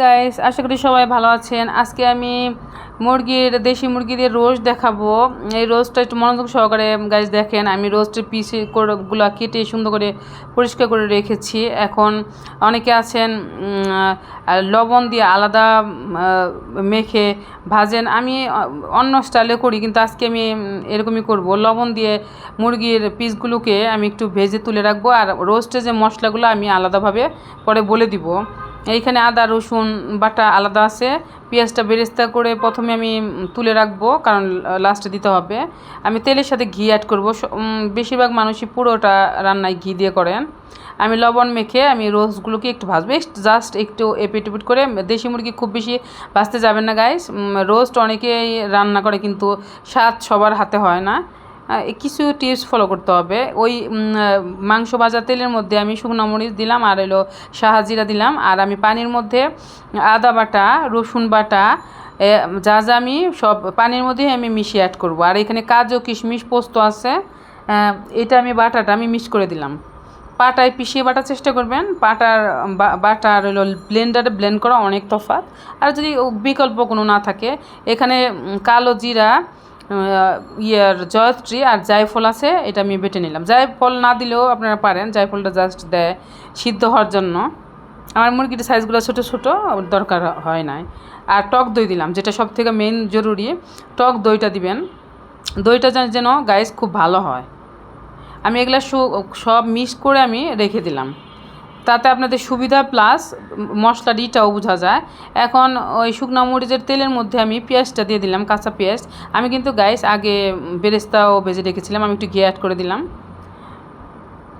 Guys, আশা করি সবাই ভালো আছেন। আজকে আমি দেশি মুরগির রোস্ট দেখাবো। এই রোস্টটা একটু মনোযোগ সহকারে গাইস দেখেন। আমি রোস্টের গুলো কেটে সুন্দর করে পরিষ্কার করে রেখেছি। এখন অনেকে আছেন লবণ দিয়ে আলাদা মেখে ভাজেন। আমি অন্য স্টাইলে করি, কিন্তু আজকে আমি এরকমই করব। লবণ দিয়ে মুরগির পিসগুলোকে আমি একটু ভেজে তুলে রাখবো, আর রোস্টে যে মশলাগুলো আমি আলাদাভাবে পরে বলে দিব। এইখানে আদা রসুন বাটা আলাদা আছে, পেঁয়াজটা বেরেস্তা করে প্রথমে আমি তুলে রাখবো, কারণ লাস্টে দিতে হবে। আমি তেলের সাথে ঘি অ্যাড করবো। বেশিরভাগ মানুষই পুরোটা রান্নায় ঘি দিয়ে করেন। আমি লবণ মেখে আমি রোস্টগুলোকে একটু ভাজবো, জাস্ট একটু এপিট উপিট করে। দেশি মুরগি খুব বেশি ভাজতে যাবেন না গাইস। রোস্ট অনেকেই রান্না করে, কিন্তু স্বাদ সবার হাতে হয় না। কিছু টিপস ফলো করতে হবে। ওই মাংস ভাজা তেলের মধ্যে আমি শুকনো মরিচ দিলাম, আর এলো শাহজিরা দিলাম, আর আমি পানির মধ্যে আদা বাটা রসুন বাটা যা আমি সব পানির মধ্যে আমি মিশিয়ে অ্যাড করব। আর এখানে কাজু কিশমিশ পোস্ত আছে, এটা আমি বাটাটা আমি মিক্স করে দিলাম। পাটায় পিষিয়ে বাটার চেষ্টা করবেন। বাটা আর হলো ব্লেন্ডারে ব্লেন্ড করা অনেক তফাৎ। আর যদি বিকল্প কোনো না থাকে, এখানে কালো জিরা, জয়ত্রী আর জায়ফল আছে, এটা আমি বেটে নিলাম। জায়ফল না দিলেও আপনারা পারেন, জায়ফলটা জাস্ট দেয় সিদ্ধ হওয়ার জন্য। আমার মুরগির সাইজগুলো ছোটো ছোটো, দরকার হয় না। আর টক দই দিলাম, যেটা সব থেকে মেন জরুরি। টক দইটা দিবেন, দইটা যেন গাইস খুব ভালো হয়। আমি এগুলা সব মিক্স করে আমি রেখে দিলাম, তাতে আপনাদের সুবিধা, প্লাস মশলাটাও বোঝা যায়। এখন ওই শুকনো মরিচের তেলের মধ্যে আমি পেঁয়াজটা দিয়ে দিলাম, কাঁচা পেঁয়াজ। আমি কিন্তু গাইস আগে বেরেস্তাও ভেজে রেখেছিলাম, আমি একটু ঘি অ্যাড করে দিলাম।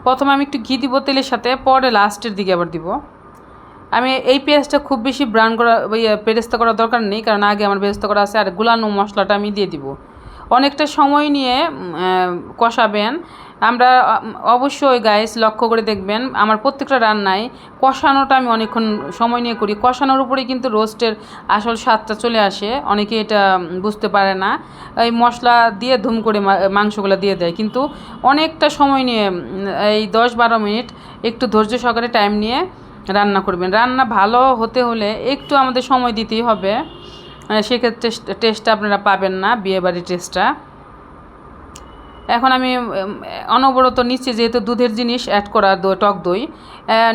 প্রথমে আমি একটু ঘি দিব তেলের সাথে, পরে লাস্টের দিকে আবার দিব। আমি এই পেঁয়াজটা খুব বেশি ব্রাউন করা বেরেস্তা করার দরকার নেই, কারণ আগে আমার বেরেস্তা করা আছে। আর গুলানো মশলাটা আমি দিয়ে দিব। অনেকটা সময় নিয়ে কষাবেন। আমরা অবশ্যই গাইস লক্ষ্য করে দেখবেন, আমার প্রত্যেকটা রান্নায় কষানোটা আমি অনেকক্ষণ সময় নিয়ে করি। কষানোর উপরেই কিন্তু রোস্টের আসল স্বাদটা চলে আসে। অনেকে এটা বুঝতে পারে না, এই মশলা দিয়ে ধুম করে মাংসগুলো দিয়ে দেয়, কিন্তু অনেকটা সময় নিয়ে এই 10-12 মিনিট একটু ধৈর্য সহকারে টাইম নিয়ে রান্না করবেন। রান্না ভালো হতে হলে একটু আমাদের সময় দিতেই হবে, সেক্ষেত্রে টেস্টটা আপনারা পাবেন না, বিয়েবাড়ির টেস্টটা। এখন আমি অনবরত নিচে, যেহেতু দুধের জিনিস অ্যাড করা, টক দই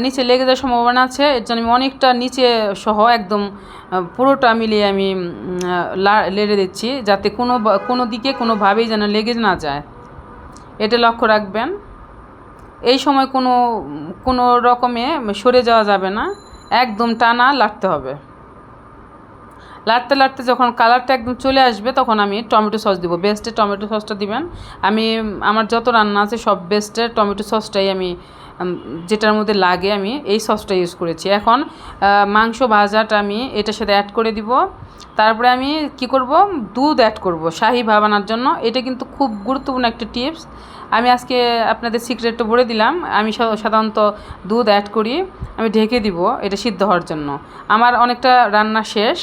নিচে লেগে যাওয়ার সম্ভাবনা আছে, এর জন্য আমি অনেকটা নিচে সহ একদম পুরোটা মিলিয়ে আমি লেড়ে দিচ্ছি, যাতে কোনো দিকে কোনোভাবেই যেন লেগে না যায়, এটা লক্ষ্য রাখবেন। এই সময় কোনো রকমে সরে যাওয়া যাবে না, একদম টানা লাড়তে হবে। লাড়তে লাড়তে যখন কালারটা একদম চলে আসবে, তখন আমি টমেটো সস দিব। বেস্টের টমেটো সসটা দিবেন। আমার যত রান্না আছে সব বেস্টের টমেটো সসটাই আমি, যেটার মধ্যে লাগে, আমি এই সসটা ইউজ করেছি। এখন মাংস ভাজাটা আমি এটার সাথে অ্যাড করে দিব। তারপরে আমি কি করব, দুধ অ্যাড করব শাহি ভাব আনার জন্য। এটা কিন্তু খুব গুরুত্বপূর্ণ একটা টিপস। আমি আজকে আপনাদের সিক্রেটটা বলে দিলাম। আমি সাধারণত দুধ অ্যাড করি, আমি ঢেকে দিব এটা সিদ্ধ হওয়ার জন্য। আমার অনেকটা রান্না শেষ,